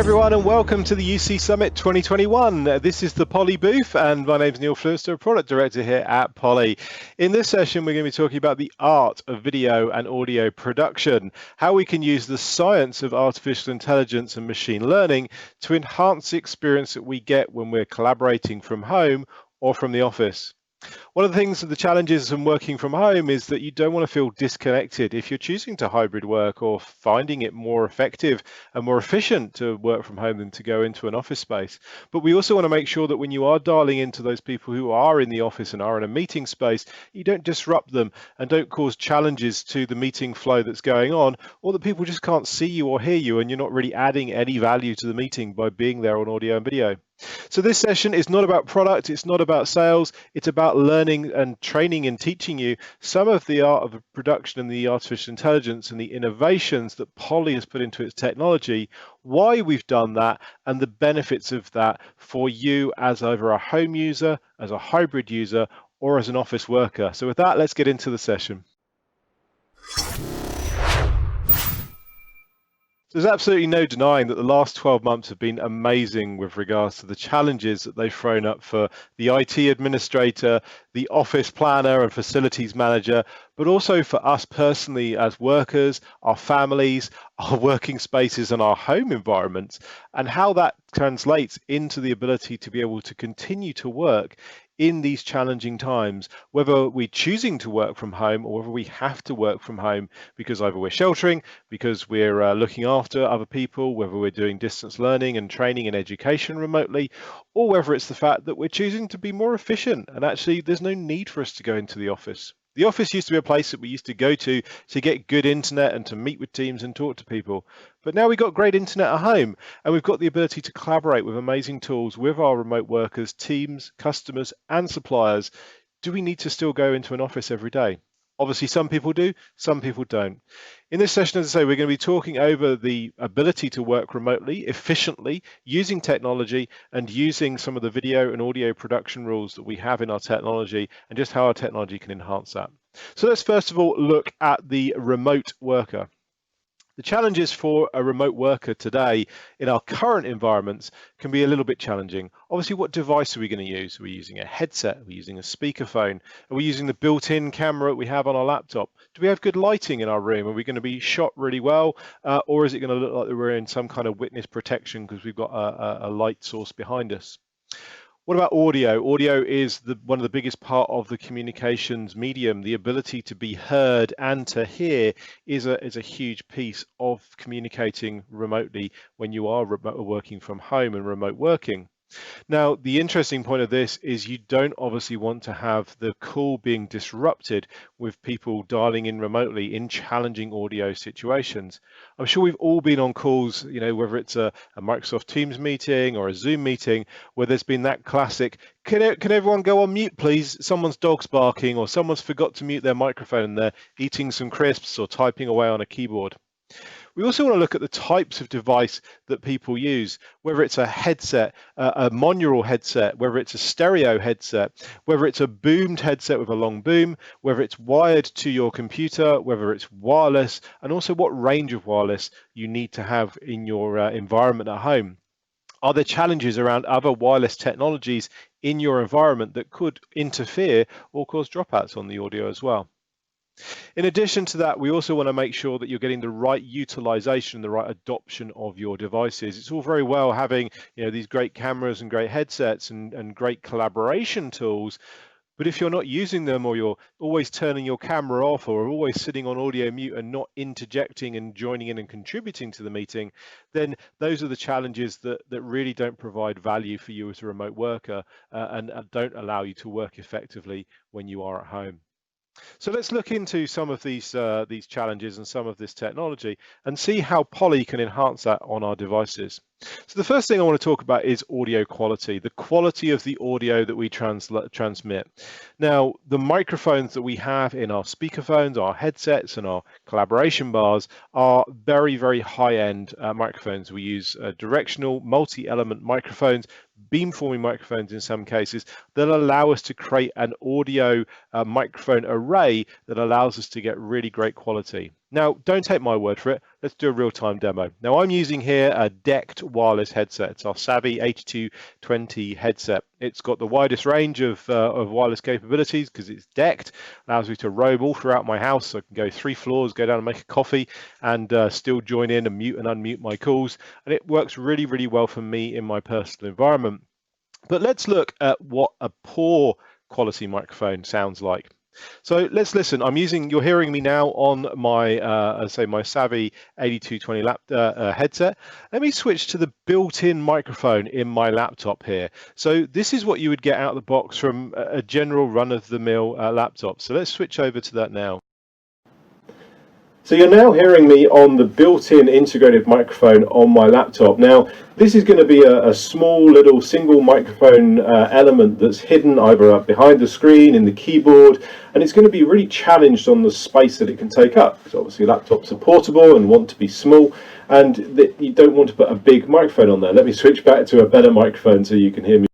everyone, and welcome to the UC Summit 2021. This is the Poly booth, and my name is Neil Flewster, Product Director here at Poly. In this session, we're going to be talking about the art of video and audio production, how we can use the science of artificial intelligence and machine learning to enhance the experience that we get when we're collaborating from home or from the office. One of the things, the challenges in working from home is that you don't want to feel disconnected if you're choosing to hybrid work or finding it more effective and more efficient to work from home than to go into an office space. But we also want to make sure that when you are dialing into those people who are in the office and are in a meeting space, you don't disrupt them and don't cause challenges to the meeting flow that's going on, or that people just can't see you or hear you and you're not really adding any value to the meeting by being there on audio and video. So this session is not about product, it's not about sales, it's about learning and training and teaching you some of the art of production and the artificial intelligence and the innovations that Poly has put into its technology, why we've done that, and the benefits of that for you as either a home user, as a hybrid user, or as an office worker. So with that, let's get into the session. There's absolutely no denying that the last 12 months have been amazing with regards to the challenges that they've thrown up for the IT administrator, the office planner and facilities manager, but also for us personally as workers, our families, our working spaces and our home environments, and how that translates into the ability to be able to continue to work in these challenging times, whether we're choosing to work from home or whether we have to work from home because either we're sheltering, because we're looking after other people, whether we're doing distance learning and training and education remotely, or whether it's the fact that we're choosing to be more efficient and actually there's no need for us to go into the office. The office used to be a place that we used to go to get good internet and to meet with teams and talk to people. But now we've got great internet at home and we've got the ability to collaborate with amazing tools with our remote workers, teams, customers and suppliers. Do we need to still go into an office every day? Obviously, some people do, some people don't. In this session, as I say, we're going to be talking over the ability to work remotely, efficiently, using technology and using some of the video and audio production rules that we have in our technology and just how our technology can enhance that. So let's first of all look at the remote worker. The challenges for a remote worker today in our current environments can be a little bit challenging. Obviously, what device are we going to use? Are we using a headset? Are we using a speakerphone? Are we using the built-in camera we have on our laptop? Do we have good lighting in our room? Are we going to be shot really well? Or is it going to look like we're in some kind of witness protection because we've got a light source behind us? What about audio? Audio is one of the biggest part of the communications medium. The ability to be heard and to hear is a huge piece of communicating remotely when you are working from home and remote working. Now, the interesting point of this is you don't obviously want to have the call being disrupted with people dialing in remotely in challenging audio situations. I'm sure we've all been on calls, whether it's a Microsoft Teams meeting or a Zoom meeting, where there's been that classic, can everyone go on mute, please? Someone's dog's barking or someone's forgot to mute their microphone and they're eating some crisps or typing away on a keyboard. We also want to look at the types of device that people use, whether it's a headset, a monaural headset, whether it's a stereo headset, whether it's a boomed headset with a long boom, whether it's wired to your computer, whether it's wireless, and also what range of wireless you need to have in your environment at home. Are there challenges around other wireless technologies in your environment that could interfere or cause dropouts on the audio as well? In addition to that, we also want to make sure that you're getting the right utilization, the right adoption of your devices. It's all very well having these great cameras and great headsets and great collaboration tools, but if you're not using them or you're always turning your camera off or always sitting on audio mute and not interjecting and joining in and contributing to the meeting, then those are the challenges that really don't provide value for you as a remote worker and don't allow you to work effectively when you are at home. So let's look into some of these challenges and some of this technology and see how Poly can enhance that on our devices. So the first thing I want to talk about is audio quality, the quality of the audio that we transmit. Now, the microphones that we have in our speakerphones, our headsets and our collaboration bars are very, very high-end microphones. We use directional multi-element microphones, beamforming microphones in some cases, that allow us to create an audio microphone array that allows us to get really great quality. Now, don't take my word for it. Let's do a real-time demo. Now, I'm using here a decked wireless headset. It's our Savvy 8220 headset. It's got the widest range of wireless capabilities because it's decked. Allows me to roam all throughout my house. So I can go 3 floors, go down and make a coffee, and still join in and mute and unmute my calls. And it works really, really well for me in my personal environment. But let's look at what a poor quality microphone sounds like. So let's listen. You're hearing me now on my, my Savvy 8220 headset. Let me switch to the built-in microphone in my laptop here. So this is what you would get out of the box from a general run-of-the-mill laptop. So let's switch over to that now. So you're now hearing me on the built-in integrated microphone on my laptop. Now, this is going to be a small little single microphone element that's hidden either up behind the screen, in the keyboard, and it's going to be really challenged on the space that it can take up. Because obviously laptops are portable and want to be small, and you don't want to put a big microphone on there. Let me switch back to a better microphone so you can hear me.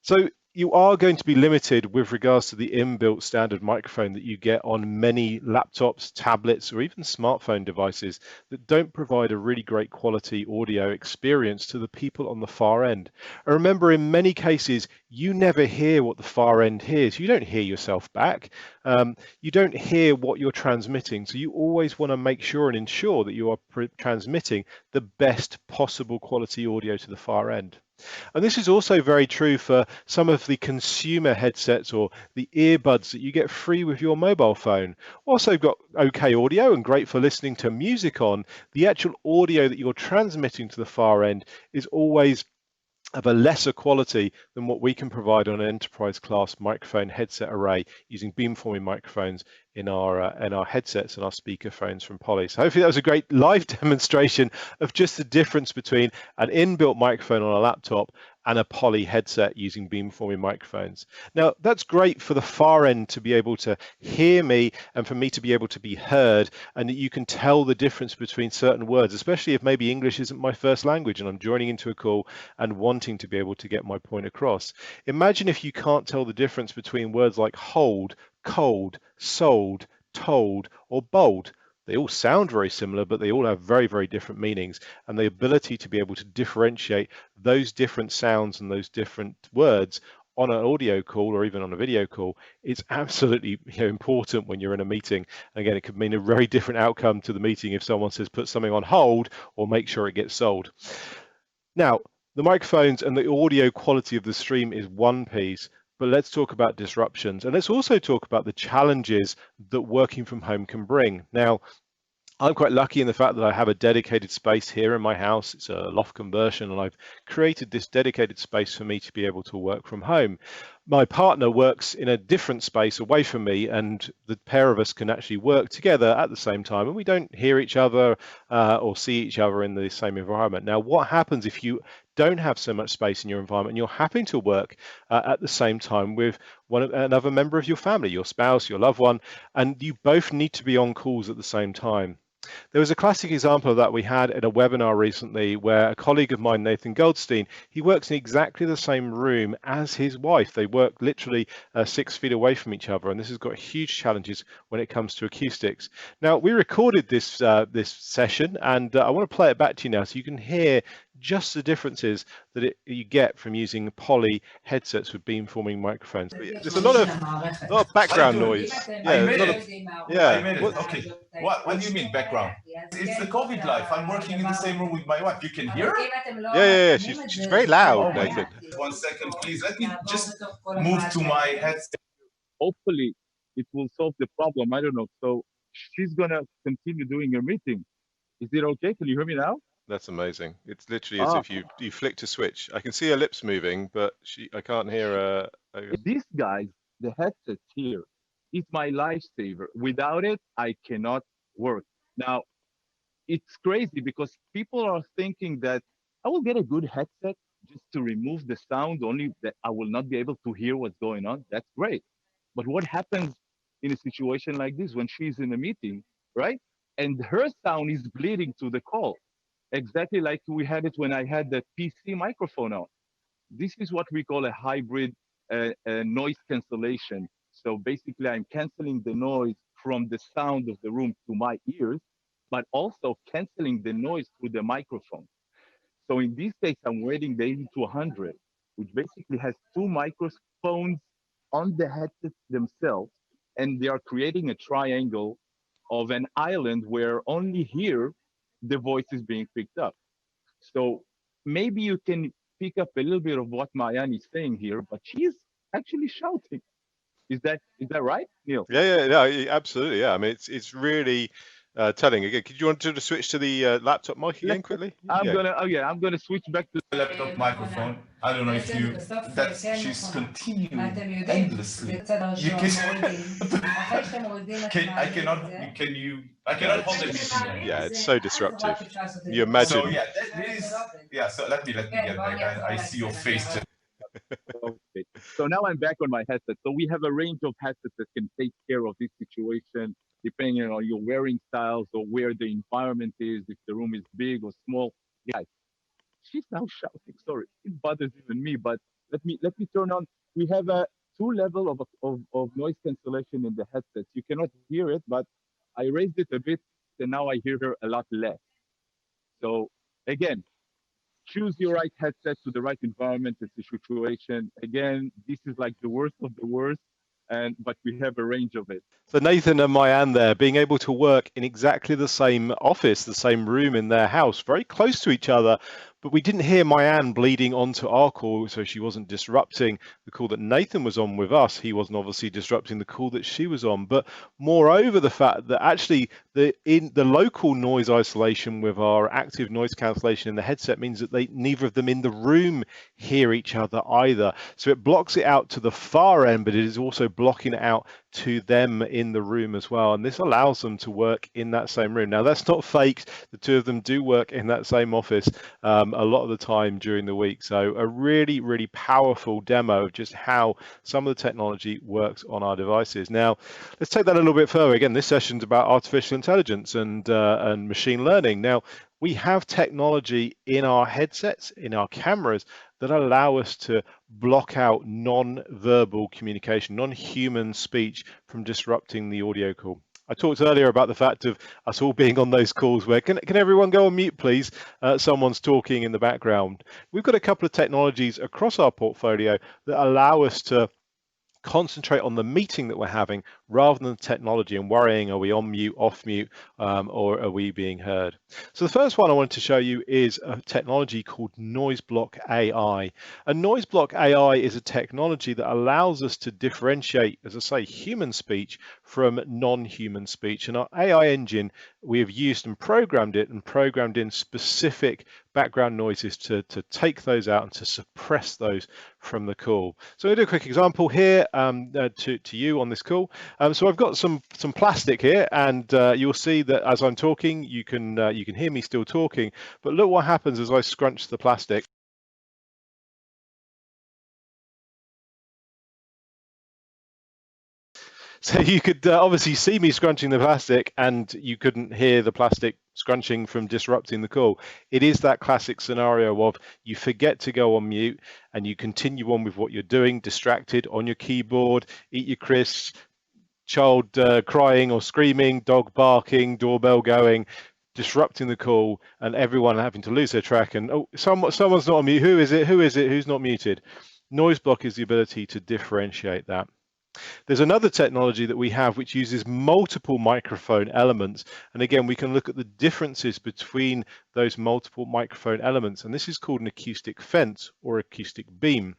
So you are going to be limited with regards to the inbuilt standard microphone that you get on many laptops, tablets, or even smartphone devices that don't provide a really great quality audio experience to the people on the far end. And remember, in many cases, you never hear what the far end hears. You don't hear yourself back. You don't hear what you're transmitting. So you always want to make sure and ensure that you are transmitting the best possible quality audio to the far end. And this is also very true for some of the consumer headsets or the earbuds that you get free with your mobile phone. Also got okay audio and great for listening to music on. The actual audio that you're transmitting to the far end is always of a lesser quality than what we can provide on an enterprise class microphone headset array using beamforming microphones in our headsets and our speaker phones from Poly. So hopefully that was a great live demonstration of just the difference between an inbuilt microphone on a laptop and a Poly headset using beamforming microphones. Now, that's great for the far end to be able to hear me and for me to be able to be heard, and that you can tell the difference between certain words, especially if maybe English isn't my first language and I'm joining into a call and wanting to be able to get my point across. Imagine if you can't tell the difference between words like hold, cold, sold, told, or bold. They all sound very similar, but they all have very, very different meanings. And the ability to be able to differentiate those different sounds and those different words on an audio call or even on a video call is absolutely important when you're in a meeting. Again, it could mean a very different outcome to the meeting if someone says put something on hold or make sure it gets sold. Now, the microphones and the audio quality of the stream is one piece, but let's talk about disruptions. And let's also talk about the challenges that working from home can bring. Now, I'm quite lucky in the fact that I have a dedicated space here in my house. It's a loft conversion, and I've created this dedicated space for me to be able to work from home. My partner works in a different space away from me, and the pair of us can actually work together at the same time, and we don't hear each other or see each other in the same environment. Now, what happens if you don't have so much space in your environment and you're having to work at the same time with another member of your family, your spouse, your loved one, and you both need to be on calls at the same time? There was a classic example of that we had at a webinar recently where a colleague of mine, Nathan Goldstein, he works in exactly the same room as his wife. They work literally 6 feet away from each other, and this has got huge challenges when it comes to acoustics. Now, we recorded this session, and I want to play it back to you now so you can hear just the differences that you get from using Poly headsets with beamforming microphones. There's a lot of background noise. Yeah, there's a lot of I made it. Okay. What do you mean background? It's the COVID life. I'm working in the same room with my wife. You can hear her? Yeah. She's very loud, Oh my Nathan. God. 1 second, please. Let me just move to my headset. Hopefully it will solve the problem. I don't know. So she's gonna continue doing her meeting. Is it okay? Can you hear me now? That's amazing. It's literally as if you flicked a switch. I can see her lips moving, but I can't hear her. This guys, the headset here, is my lifesaver. Without it, I cannot work. Now, it's crazy because people are thinking that I will get a good headset just to remove the sound, only that I will not be able to hear what's going on. That's great. But what happens in a situation like this when she's in a meeting, right? And her sound is bleeding to the call, exactly like we had it when I had the PC microphone on. This is what we call a hybrid noise cancellation. So basically, I'm canceling the noise from the sound of the room to my ears, but also canceling the noise through the microphone. So in this case, I'm rating the 80 to 100, which basically has two microphones on the headsets themselves, and they are creating a triangle of an island where only here the voice is being picked up. So maybe you can pick up a little bit of what Mayan is saying here, but she's actually shouting. Is that right, Neil? Yeah, no, absolutely. Yeah, I mean, it's really telling. Again, could you want to switch to the laptop mic again quickly? I'm gonna switch back to laptop microphone. I don't know if you that she's continuing endlessly. You I cannot hold the meeting. Yeah, it's so disruptive. You imagine. So yeah, that is yeah. So let me get back. I see your face. Okay. So now I'm back on my headset. So we have a range of headsets that can take care of this situation, depending on your wearing styles or where the environment is, if the room is big or small. Guys, she's now shouting. Sorry, it bothers even me. But let me turn on. We have a two level of noise cancellation in the headsets. You cannot hear it, but I raised it a bit, and now I hear her a lot less. So again, choose your right headset to the right environment and the situation. Again, this is like the worst of the worst, but we have a range of it. So Nathan and Mayan there being able to work in exactly the same office, the same room in their house, very close to each other. But we didn't hear Mayan bleeding onto our call, so she wasn't disrupting the call that Nathan was on with us. He wasn't obviously disrupting the call that she was on. But moreover, the fact that actually the local noise isolation with our active noise cancellation in the headset means that neither of them in the room hear each other either. So it blocks it out to the far end, but it is also blocking it out to them in the room as well, and this allows them to work in that same room. Now that's not faked. The two of them do work in that same office a lot of the time during the week. So a really powerful demo of just how some of the technology works on our devices. Now let's take that a little bit further. Again, this session's about artificial intelligence and machine learning. Now we have technology in our headsets, in our cameras, that allow us to block out non-verbal communication, non-human speech from disrupting the audio call. I talked earlier about the fact of us all being on those calls where, can everyone go on mute, please? Someone's talking in the background. We've got a couple of technologies across our portfolio that allow us to concentrate on the meeting that we're having rather than the technology and worrying, are we on mute, off mute, or are we being heard? So the first one I wanted to show you is a technology called Noise Block AI. And Noise Block AI is a technology that allows us to differentiate, as I say, human speech from non-human speech. And our AI engine, we have used and programmed it and programmed in specific background noises to take those out and to suppress those from the call. So I'm going to do a quick example here to you on this call. So I've got some plastic here, and you'll see that as I'm talking, you can hear me still talking. But look what happens as I scrunch the plastic. So you could obviously see me scrunching the plastic, and you couldn't hear the plastic scrunching from disrupting the call. It is that classic scenario of you forget to go on mute and you continue on with what you're doing, distracted on your keyboard, eat your crisps, child crying or screaming, dog barking, doorbell going, disrupting the call, and everyone having to lose their track. And oh, someone's not on mute. Who is it? Who's not muted? Noise block is the ability to differentiate that. There's another technology that we have which uses multiple microphone elements, and again we can look at the differences between those multiple microphone elements, and this is called an acoustic fence or acoustic beam.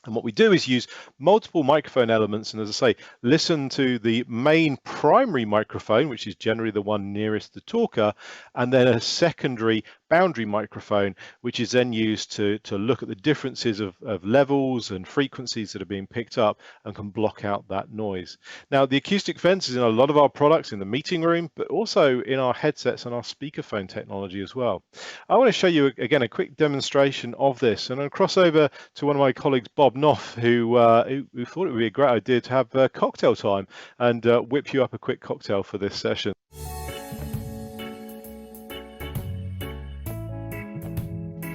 And what we do is use multiple microphone elements and, as I say, listen to the main primary microphone, which is generally the one nearest the talker, and then a secondary boundary microphone, which is then used to look at the differences of levels and frequencies that are being picked up and can block out that noise. Now, the acoustic fence is in a lot of our products in the meeting room, but also in our headsets and our speakerphone technology as well. I want to show you, again, a quick demonstration of this, and I'll cross over to one of my colleagues, Bob Knopf, who thought it would be a great idea to have cocktail time and whip you up a quick cocktail for this session.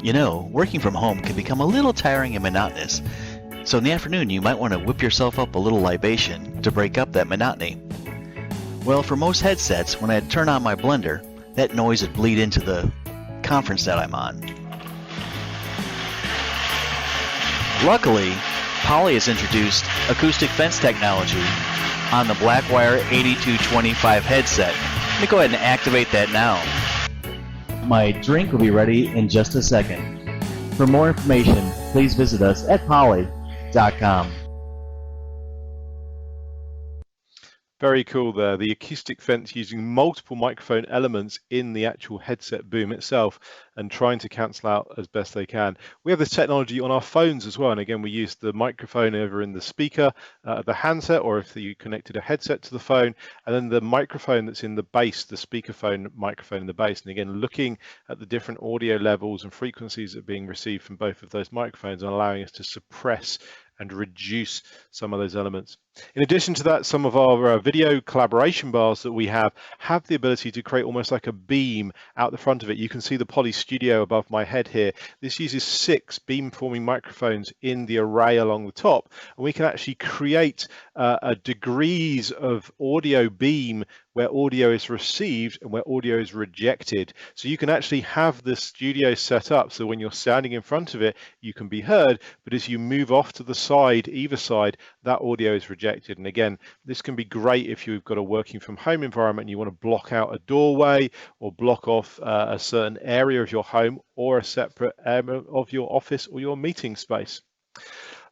You know, working from home can become a little tiring and monotonous. So in the afternoon, you might want to whip yourself up a little libation to break up that monotony. Well, for most headsets, when I'd turn on my blender, that noise would bleed into the conference that I'm on. Luckily, Poly has introduced Acoustic Fence technology on the Blackwire 8225 headset. Let me go ahead and activate that now. My drink will be ready in just a second. For more information, please visit us at poly.com. Very cool there. The acoustic fence using multiple microphone elements in the actual headset boom itself and trying to cancel out as best they can. We have this technology on our phones as well. And again, we use the microphone over in the speaker, the handset, or if you connected a headset to the phone, and then the microphone that's in the bass, the speakerphone microphone in the bass. And again, looking at the different audio levels and frequencies that are being received from both of those microphones and allowing us to suppress and reduce some of those elements. In addition to that, some of our video collaboration bars that we have the ability to create almost like a beam out the front of it. You can see the Poly Studio above my head here. This uses 6 beam-forming microphones in the array along the top, and we can actually create a degrees of audio beam where audio is received and where audio is rejected. So you can actually have the studio set up so when you're standing in front of it, you can be heard, but as you move off to the side, either side, that audio is rejected. And again, this can be great if you've got a working from home environment and you want to block out a doorway or block off a certain area of your home or a separate area of your office or your meeting space.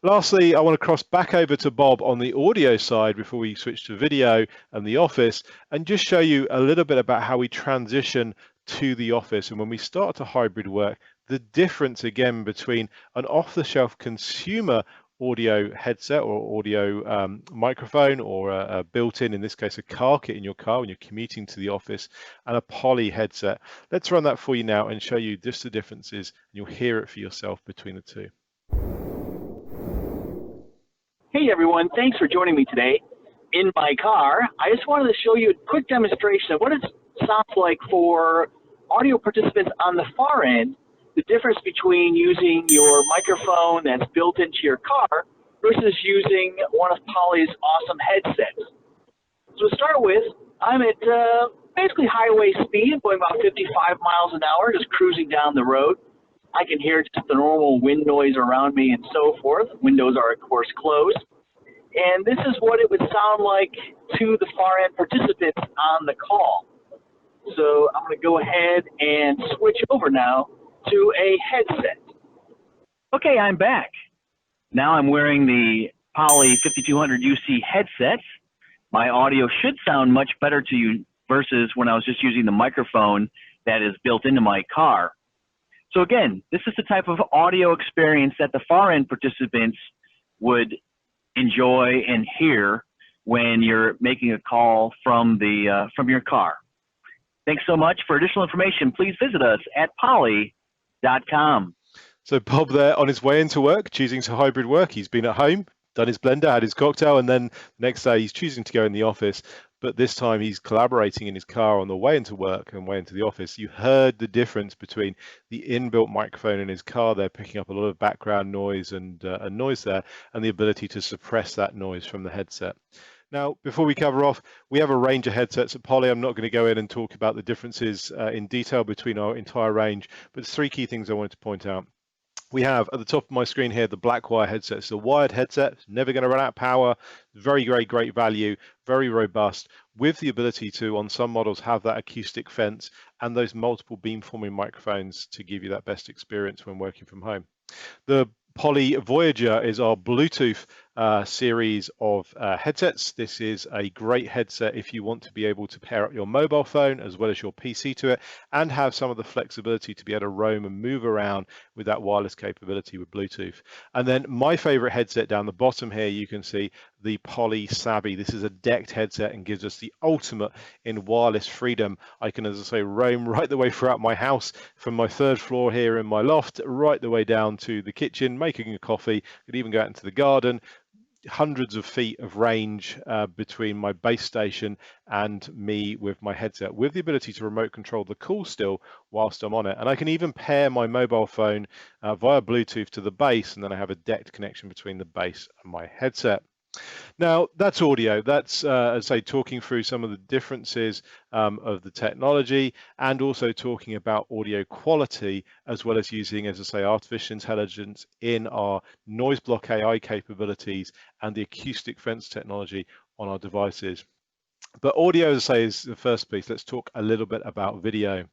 Lastly, I want to cross back over to Bob on the audio side before we switch to video and the office and just show you a little bit about how we transition to the office. And when we start to hybrid work, the difference again between an off-the-shelf consumer audio headset or audio microphone or a built-in, in this case, a car kit in your car when you're commuting to the office, and a Poly headset. Let's run that for you now and show you just the differences, and you'll hear it for yourself between the two. Hey everyone, thanks for joining me today. In my car, I just wanted to show you a quick demonstration of what it sounds like for audio participants on the far end, the difference between using your microphone that's built into your car versus using one of Poly's awesome headsets. So to start with, I'm at basically highway speed, going about 55 miles an hour, just cruising down the road. I can hear just the normal wind noise around me and so forth. Windows are, of course, closed. And this is what it would sound like to the far end participants on the call. So I'm going to go ahead and switch over now to a headset. Okay, I'm back. Now I'm wearing the Poly 5200 UC headset. My audio should sound much better to you versus when I was just using the microphone that is built into my car. So again, this is the type of audio experience that the far end participants would enjoy and hear when you're making a call from your car. Thanks so much. For additional information, please visit us at poly.com. So Bob there on his way into work, choosing to hybrid work. He's been at home, done his blender, had his cocktail, and then the next day he's choosing to go in the office. But this time he's collaborating in his car on the way into work and way into the office. You heard the difference between the inbuilt microphone in his car there, picking up a lot of background noise and noise there, and the ability to suppress that noise from the headset. Now, before we cover off, we have a range of headsets at Poly. I'm not going to go in and talk about the differences in detail between our entire range, but there's 3 key things I wanted to point out. We have at the top of my screen here the Blackwire headset. It's a wired headset, it's never going to run out of power, very, very great value, very robust, with the ability to, on some models, have that acoustic fence and those multiple beamforming microphones to give you that best experience when working from home. The Poly Voyager is our Bluetooth series of headsets. This is a great headset if you want to be able to pair up your mobile phone as well as your PC to it and have some of the flexibility to be able to roam and move around with that wireless capability with Bluetooth. And then my favorite headset down the bottom here, you can see the Poly Savvy. This is a decked headset and gives us the ultimate in wireless freedom. I can, as I say, roam right the way throughout my house from my 3rd floor here in my loft, right the way down to the kitchen, making a coffee, could even go out into the garden. Hundreds of feet of range between my base station and me with my headset, with the ability to remote control the call still whilst I'm on it. And I can even pair my mobile phone via Bluetooth to the base, and then I have a decked connection between the base and my headset. Now, that's audio. That's, as I say, talking through some of the differences of the technology, and also talking about audio quality, as well as using, as I say, artificial intelligence in our noise block AI capabilities and the acoustic fence technology on our devices. But audio, as I say, is the first piece. Let's talk a little bit about video.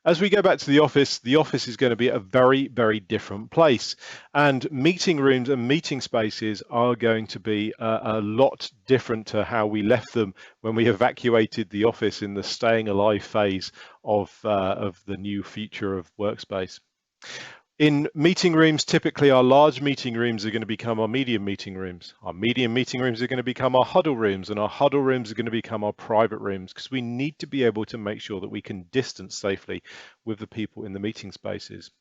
As we go back to the office is going to be a very, very different place. And meeting rooms and meeting spaces are going to be a lot different to how we left them when we evacuated the office in the staying alive phase of the new future of workspace. In meeting rooms, typically our large meeting rooms are going to become our medium meeting rooms. Our medium meeting rooms are going to become our huddle rooms, and our huddle rooms are going to become our private rooms, because we need to be able to make sure that we can distance safely with the people in the meeting spaces.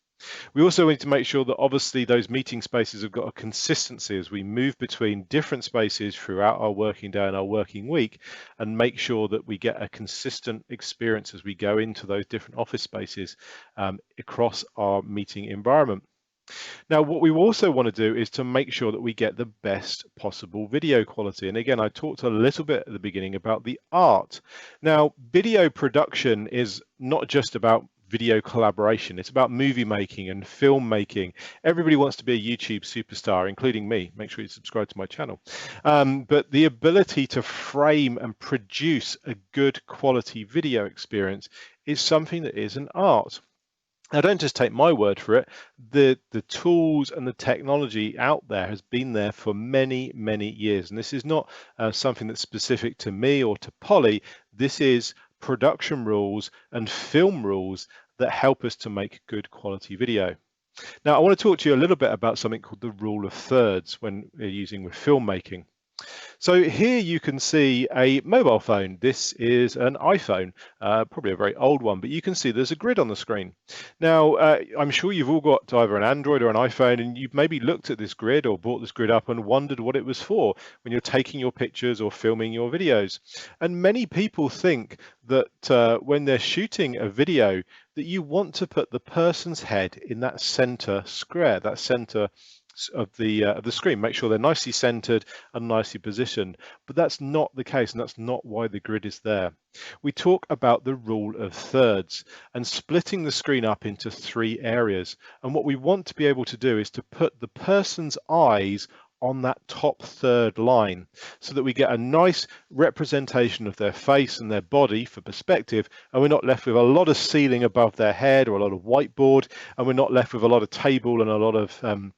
We also need to make sure that obviously those meeting spaces have got a consistency as we move between different spaces throughout our working day and our working week, and make sure that we get a consistent experience as we go into those different office spaces across our meeting environment. Now, what we also want to do is to make sure that we get the best possible video quality. And again, I talked a little bit at the beginning about the art. Now, video production is not just about video collaboration. It's about movie making and film making. Everybody wants to be a YouTube superstar, including me. Make sure you subscribe to my channel. But the ability to frame and produce a good quality video experience is something that is an art. Now, don't just take my word for it. The tools and the technology out there has been there for many, many years. And this is not something that's specific to me or to Polly. This is production rules and film rules that help us to make good quality video. Now, I want to talk to you a little bit about something called the rule of thirds when we're using with filmmaking. So here you can see a mobile phone. This is an iPhone, probably a very old one, but you can see there's a grid on the screen. Now, I'm sure you've all got either an Android or an iPhone, and you've maybe looked at this grid or brought this grid up and wondered what it was for when you're taking your pictures or filming your videos. And many people think that when they're shooting a video, that you want to put the person's head in that center square, that center of the screen. Make sure they're nicely centered and nicely positioned, but that's not the case, and that's not why the grid is there. We talk about the rule of thirds and splitting the screen up into 3 areas, and what we want to be able to do is to put the person's eyes on that top third line so that we get a nice representation of their face and their body for perspective, and we're not left with a lot of ceiling above their head or a lot of whiteboard, and we're not left with a lot of table and a lot of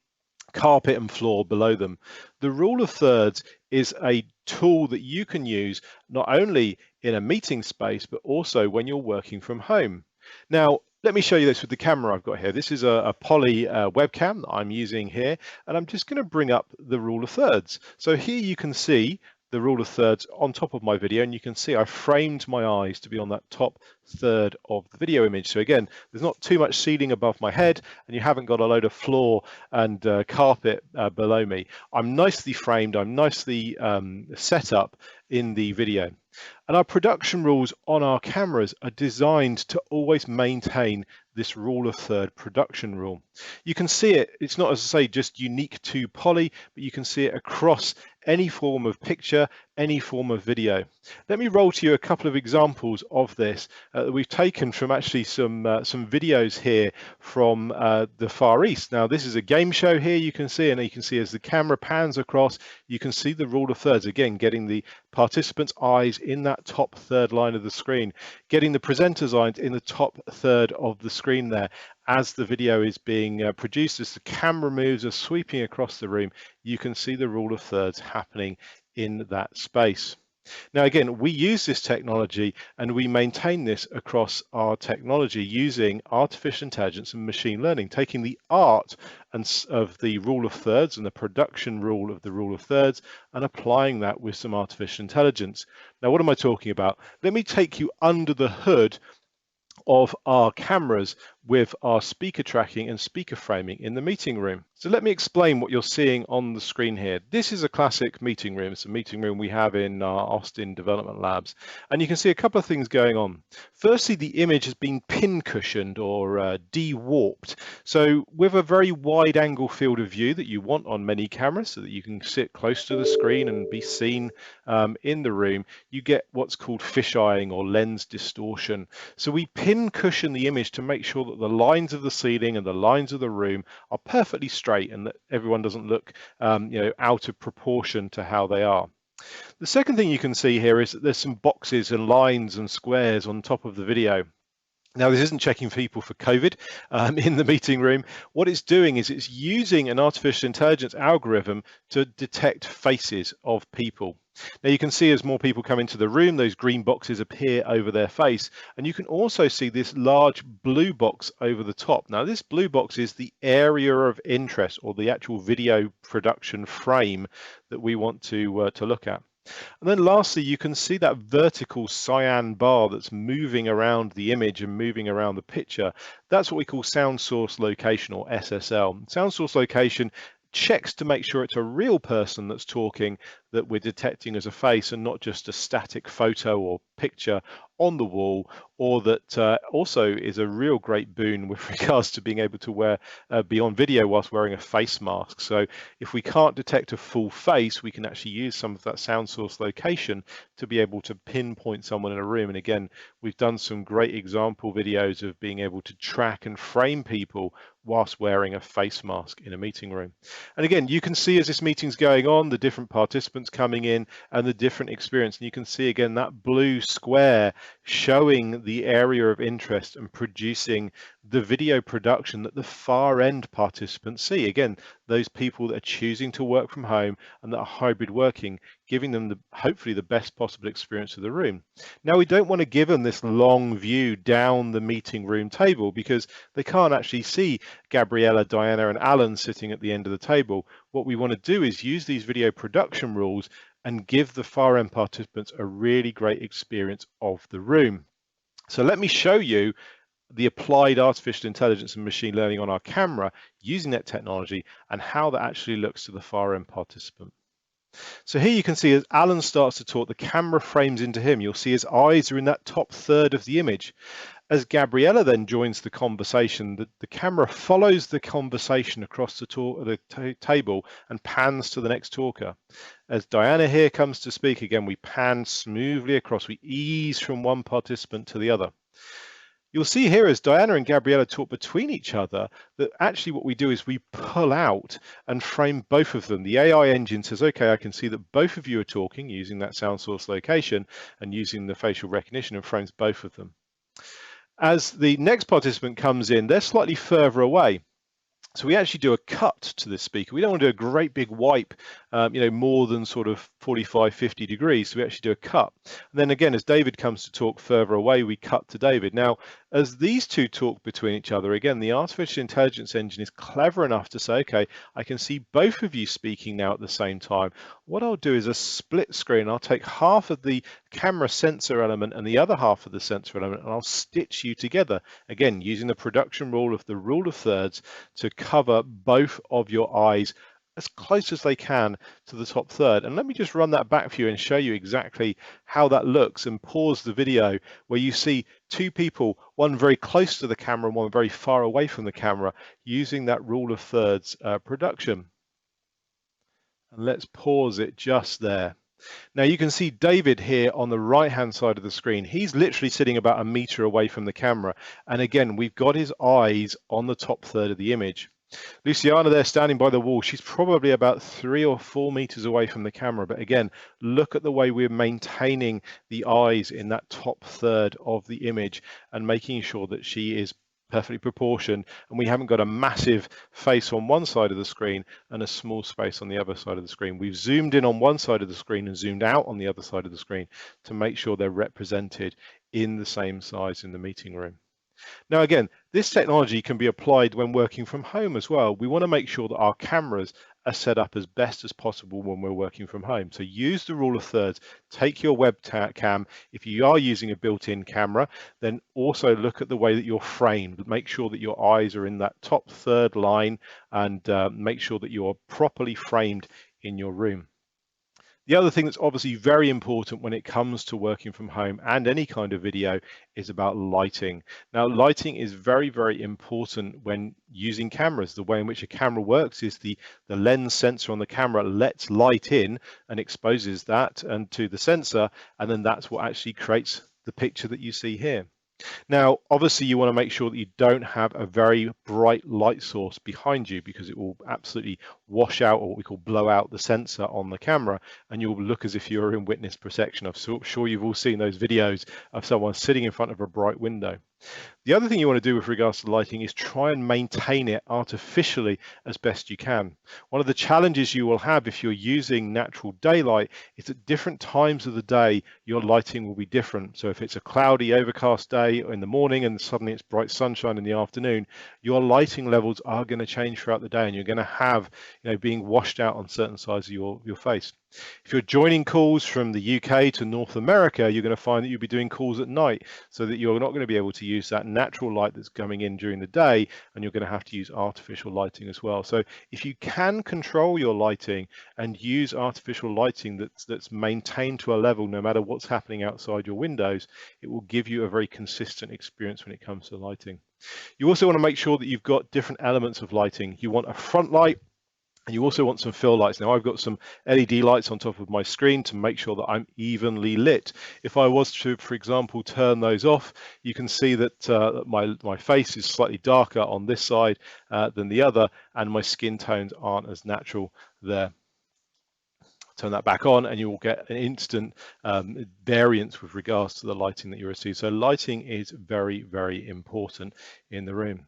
carpet and floor below them. The rule of thirds is a tool that you can use not only in a meeting space, but also when you're working from home. Now, let me show you this with the camera I've got here. This is a Poly webcam that I'm using here, and I'm just going to bring up the rule of thirds. So here you can see the rule of thirds on top of my video, and you can see I framed my eyes to be on that top third of the video image. So again, there's not too much ceiling above my head, and you haven't got a load of floor and carpet below me. I'm nicely framed, I'm nicely set up in the video. And our production rules on our cameras are designed to always maintain this rule of third production rule. You can see it, it's not, as I say, just unique to Poly, but you can see it across any form of picture, any form of video. Let me roll to you a couple of examples of this that we've taken from actually some videos here from the Far East. Now, this is a game show here, you can see, and you can see as the camera pans across, you can see the rule of thirds, again, getting the participants' eyes in that top third line of the screen, getting the presenters' eyes in the top third of the screen there. As the video is being produced, as the camera moves are sweeping across the room, you can see the rule of thirds happening in that space. Now, again, we use this technology and we maintain this across our technology using artificial intelligence and machine learning, taking the art of the rule of thirds and the production rule of the rule of thirds and applying that with some artificial intelligence. Now, what am I talking about? Let me take you under the hood of our cameras with our speaker tracking and speaker framing in the meeting room. So let me explain what you're seeing on the screen here. This is a classic meeting room. It's a meeting room we have in our Austin Development Labs. And you can see a couple of things going on. Firstly, the image has been pin cushioned or de-warped. So with a very wide angle field of view that you want on many cameras so that you can sit close to the screen and be seen in the room, you get what's called fisheyeing or lens distortion. So we pin cushion the image to make sure that the lines of the ceiling and the lines of the room are perfectly straight and that everyone doesn't look out of proportion to how they are. The second thing you can see here is that there's some boxes and lines and squares on top of the video. Now, this isn't checking people for COVID in the meeting room. What it's doing is it's using an artificial intelligence algorithm to detect faces of people. Now, you can see as more people come into the room, those green boxes appear over their face. And you can also see this large blue box over the top. Now, this blue box is the area of interest or the actual video production frame that we want to look at. And then lastly, you can see that vertical cyan bar that's moving around the image and moving around the picture. That's what we call sound source location, or SSL. Sound source location checks to make sure it's a real person that's talking that we're detecting as a face and not just a static photo or picture on the wall, or that also is a real great boon with regards to being able to be on video whilst wearing a face mask. So if we can't detect a full face, we can actually use some of that sound source location to be able to pinpoint someone in a room. And again, we've done some great example videos of being able to track and frame people whilst wearing a face mask in a meeting room. And again, you can see as this meeting's going on, the different participants coming in and the different experience. And you can see again that blue square showing the area of interest and producing the video production that the far end participants see. Again, those people that are choosing to work from home and that are hybrid working, giving them hopefully the best possible experience of the room. Now, we don't want to give them this long view down the meeting room table because they can't actually see Gabriella, Diana, and Alan sitting at the end of the table. What we want to do is use these video production rules and give the far end participants a really great experience of the room. So let me show you the applied artificial intelligence and machine learning on our camera using that technology and how that actually looks to the far end participant. So here you can see as Alan starts to talk, the camera frames into him. You'll see his eyes are in that top third of the image. As Gabriella then joins the conversation, the camera follows the conversation across the table and pans to the next talker. As Diana here comes to speak again, we pan smoothly across. We ease from one participant to the other. You'll see here as Diana and Gabriella talk between each other that actually what we do is we pull out and frame both of them. The AI engine says, okay, I can see that both of you are talking using that sound source location and using the facial recognition, and frames both of them. As the next participant comes in, they're slightly further away. So we actually do a cut to this speaker. We don't want to do a great big wipe, more than sort of 45, 50 degrees. So we actually do a cut. And then again, as David comes to talk further away, we cut to David. Now, as these two talk between each other, again, the artificial intelligence engine is clever enough to say, okay, I can see both of you speaking now at the same time. What I'll do is a split screen. I'll take half of the camera sensor element and the other half of the sensor element, and I'll stitch you together. Again, using the production rule of the rule of thirds to cover both of your eyes as close as they can to the top third. And let me just run that back for you and show you exactly how that looks, and pause the video where you see two people, one very close to the camera and one very far away from the camera, using that rule of thirds production. And let's pause it just there. Now you can see David here on the right hand side of the screen. He's literally sitting about a meter away from the camera. And again, we've got his eyes on the top third of the image. Luciana there standing by the wall. She's probably about 3 or 4 meters away from the camera. But again, look at the way we're maintaining the eyes in that top third of the image and making sure that she is perfectly proportioned, and we haven't got a massive face on one side of the screen and a small space on the other side of the screen. We've zoomed in on one side of the screen and zoomed out on the other side of the screen to make sure they're represented in the same size in the meeting room. Now, again, this technology can be applied when working from home as well. We want to make sure that our cameras are set up as best as possible when we're working from home. So use the rule of thirds. Take your webcam. If you are using a built-in camera, then also look at the way that you're framed. Make sure that your eyes are in that top third line, and make sure that you're properly framed in your room. The other thing that's obviously very important when it comes to working from home and any kind of video is about lighting. Now, lighting is very, very important when using cameras. The way in which a camera works is the lens sensor on the camera lets light in and exposes that and to the sensor, and then that's what actually creates the picture that you see here. Now, obviously, you want to make sure that you don't have a very bright light source behind you, because it will absolutely wash out, or what we call blow out, the sensor on the camera, and you'll look as if you're in witness protection. I'm sure you've all seen those videos of someone sitting in front of a bright window. The other thing you want to do with regards to lighting is try and maintain it artificially as best you can. One of the challenges you will have if you're using natural daylight is at different times of the day your lighting will be different. So if it's a cloudy, overcast day in the morning and suddenly it's bright sunshine in the afternoon, your lighting levels are going to change throughout the day, and you're going to have, being washed out on certain sides of your face. If you're joining calls from the UK to North America, you're going to find that you'll be doing calls at night, so that you're not going to be able to use that natural light that's coming in during the day, and you're going to have to use artificial lighting as well. So if you can control your lighting and use artificial lighting that's maintained to a level no matter what's happening outside your windows, it will give you a very consistent experience when it comes to lighting. You also want to make sure that you've got different elements of lighting. You want a front light, and you also want some fill lights. Now, I've got some LED lights on top of my screen to make sure that I'm evenly lit. If I was to, for example, turn those off, you can see that my face is slightly darker on this side than the other, and my skin tones aren't as natural there. Turn that back on and you will get an instant variance with regards to the lighting that you receive. So lighting is very, very important in the room.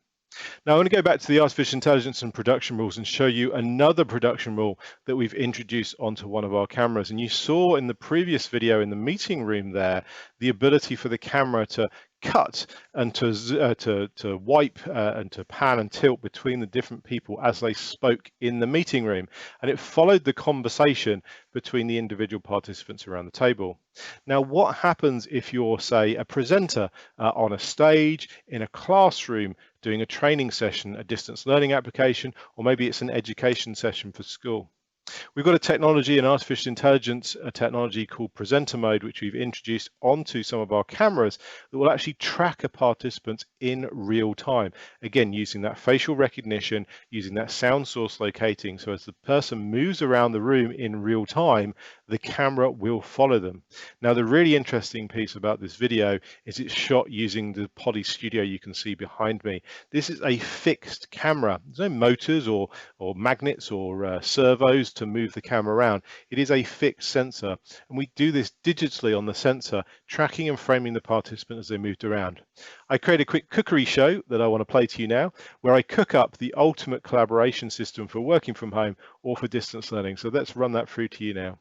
Now, I want to go back to the artificial intelligence and production rules and show you another production rule that we've introduced onto one of our cameras. And you saw in the previous video in the meeting room there, the ability for the camera to cut and to wipe and to pan and tilt between the different people as they spoke in the meeting room, and it followed the conversation between the individual participants around the table. Now, what happens if you're, say, a presenter on a stage, in a classroom, doing a training session, a distance learning application, or maybe it's an education session for school? We've got a technology, an artificial intelligence technology called presenter mode, which we've introduced onto some of our cameras that will actually track a participant in real time. Again, using that facial recognition, using that sound source locating. So as the person moves around the room in real time, the camera will follow them. Now, the really interesting piece about this video is it's shot using the Poly Studio you can see behind me. This is a fixed camera. There's no motors or magnets or servos to move the camera around. It is a fixed sensor, and we do this digitally on the sensor, tracking and framing the participant as they moved around. I create a quick cookery show that I want to play to you now, where I cook up the ultimate collaboration system for working from home or for distance learning. So let's run that through to you now.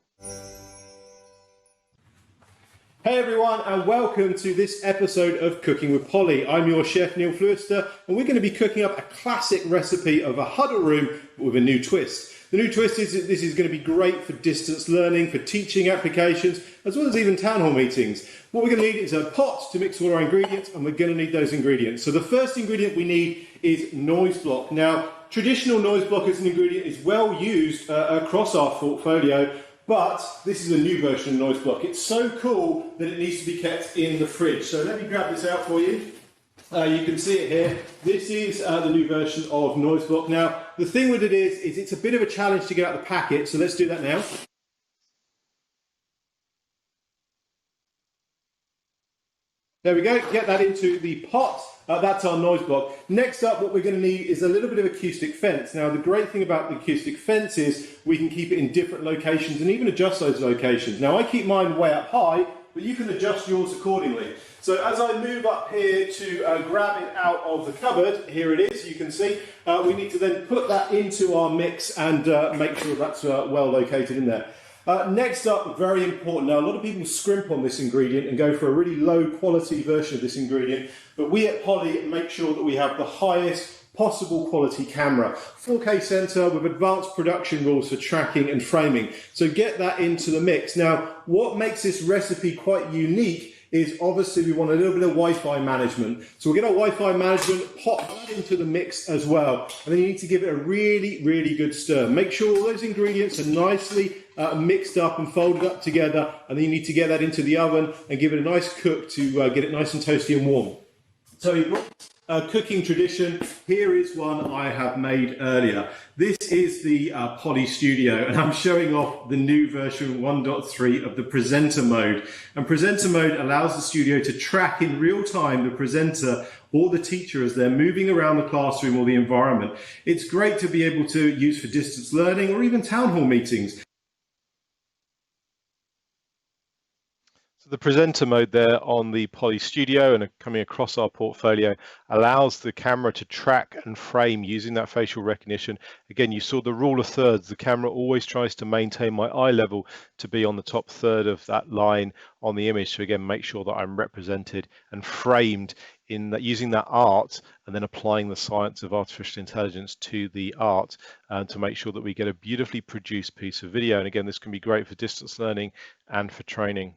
Hey everyone, and welcome to this episode of Cooking with Polly. I'm your chef Neil Fluister, and we're going to be cooking up a classic recipe of a huddle room with a new twist. The new twist is that this is going to be great for distance learning, for teaching applications, as well as even town hall meetings. What we're going to need is a pot to mix all our ingredients, and we're going to need those ingredients. So the first ingredient we need is noise block. Now, traditional noise block as an ingredient is well used across our portfolio, but this is a new version of noise block. It's so cool that it needs to be kept in the fridge. So let me grab this out for you. You can see it here. This is the new version of noise block. Now, the thing with it is it's a bit of a challenge to get out the packet, so let's do that now. There we go, get that into the pot. That's our noise block. Next up, what we're going to need is a little bit of acoustic fence. Now, the great thing about the acoustic fence is we can keep it in different locations and even adjust those locations. Now, I keep mine way up high, but you can adjust yours accordingly. So as I move up here to grab it out of the cupboard, here it is, you can see, we need to then put that into our mix and make sure that's well located in there. Next up, very important. Now, a lot of people scrimp on this ingredient and go for a really low quality version of this ingredient, but we at Poly make sure that we have the highest possible quality camera. 4K sensor with advanced production rules for tracking and framing. So get that into the mix. Now, what makes this recipe quite unique is obviously we want a little bit of Wi-Fi management. So we'll get our Wi-Fi management, pop that into the mix as well. And then you need to give it a really, really good stir. Make sure all those ingredients are nicely mixed up and folded up together. And then you need to get that into the oven and give it a nice cook to get it nice and toasty and warm. So you've got a cooking tradition. Here is one I have made earlier. This is the Poly Studio, and I'm showing off the new version 1.3 of the presenter mode. And presenter mode allows the studio to track in real time the presenter or the teacher as they're moving around the classroom or the environment. It's great to be able to use for distance learning or even town hall meetings. The presenter mode there on the Poly Studio and coming across our portfolio allows the camera to track and frame using that facial recognition. Again, you saw the rule of thirds. The camera always tries to maintain my eye level to be on the top third of that line on the image. So again, make sure that I'm represented and framed in that, using that art and then applying the science of artificial intelligence to the art to make sure that we get a beautifully produced piece of video. And again, this can be great for distance learning and for training.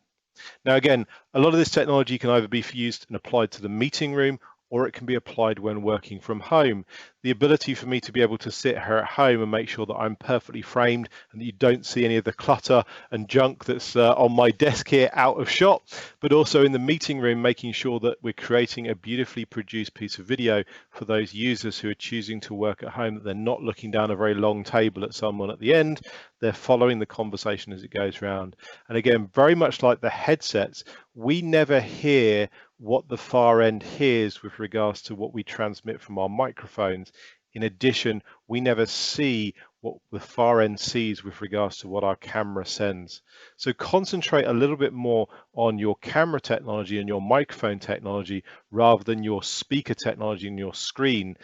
Now, again, a lot of this technology can either be used and applied to the meeting room, or it can be applied when working from home. The ability for me to be able to sit here at home and make sure that I'm perfectly framed and that you don't see any of the clutter and junk that's on my desk here out of shot, but also in the meeting room, making sure that we're creating a beautifully produced piece of video for those users who are choosing to work at home, that they're not looking down a very long table at someone at the end, they're following the conversation as it goes round. And again, very much like the headsets, we never hear what the far end hears with regards to what we transmit from our microphones. In addition, we never see what the far end sees with regards to what our camera sends. So concentrate a little bit more on your camera technology and your microphone technology rather than your speaker technology and your screen.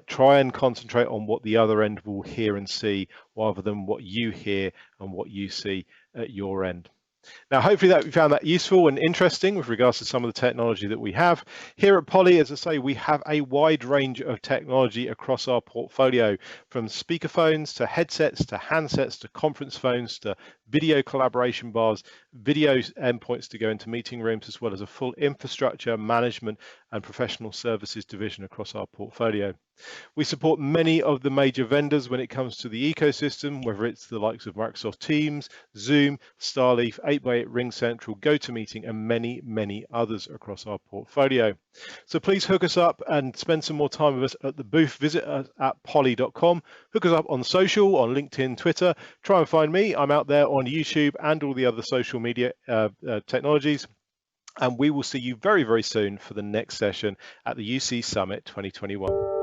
Try and concentrate on what the other end will hear and see rather than what you hear and what you see at your end. Now, hopefully that you found that useful and interesting with regards to some of the technology that we have. Here at Poly, as I say, we have a wide range of technology across our portfolio, from speakerphones to headsets to handsets to conference phones to video collaboration bars, video endpoints to go into meeting rooms, as well as a full infrastructure management and professional services division across our portfolio. We support many of the major vendors when it comes to the ecosystem, whether it's the likes of Microsoft Teams, Zoom, Starleaf, 8x8, RingCentral, GoToMeeting, and many, many others across our portfolio. So please hook us up and spend some more time with us at the booth. Visit us at poly.com. Hook us up on social, on LinkedIn, Twitter. Try and find me. I'm out there on YouTube and all the other social media technologies. And we will see you very, very soon for the next session at the UC Summit 2021.